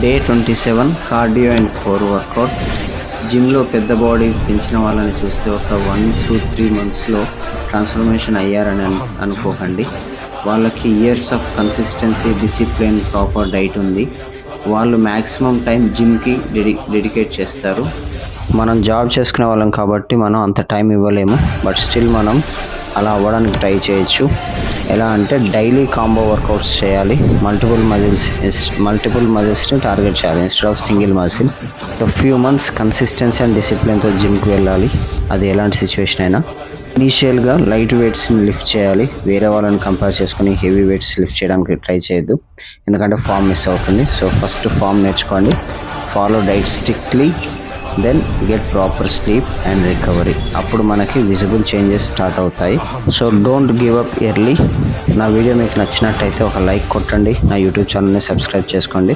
Day 27 cardio and core work out. జిమ్లో పెద్ద body పెంచిన వాళ్ళని చూస్తే ఒక 1 to 3 మంత్స్లో ట్రాన్స్ఫర్మేషన్ అయ్యారని అనుకోకండి. వాళ్ళకి years of consistency, discipline, proper diet ఉంది. వాళ్ళు మ్యాక్సిమం టైం జిమ్కి డెడికేట్ చేస్తారు. మనం జాబ్ చేసుకునే వాళ్ళం కాబట్టి మనం అంత టైం ఇవ్వలేము. బట్ స్టిల్ మనం అలా అవ్వడానికి ట్రై చేయొచ్చు. ఎలా అంటే డైలీ కాంబో వర్కౌట్స్ చేయాలి. మల్టిపుల్ మజిల్స్ని టార్గెట్ చేయాలి instead of single muscle. Few months consistency and డిసిప్లిన్తో జిమ్కి వెళ్ళాలి. అది ఎలాంటి సిచ్యువేషన్ అయినా. ఇనీషియల్గా లైట్ వెయిట్స్ని లిఫ్ట్ చేయాలి. వేరే వాళ్ళని కంపేర్ చేసుకుని హెవీ వెయిట్స్ లిఫ్ట్ చేయడానికి ట్రై చేయొద్దు, ఎందుకంటే ఫామ్ మిస్ అవుతుంది. సో ఫస్ట్ ఫామ్ నేర్చుకోండి, follow diet strictly, then get proper sleep and recovery. అప్పుడు మనకి విజిబుల్ చేంజెస్ స్టార్ట్ అవుతాయి. So don't give up early. నా వీడియో మీకు నచ్చినట్టయితే ఒక లైక్ కొట్టండి. నా యూట్యూబ్ ఛానల్ని సబ్స్క్రైబ్ చేసుకోండి.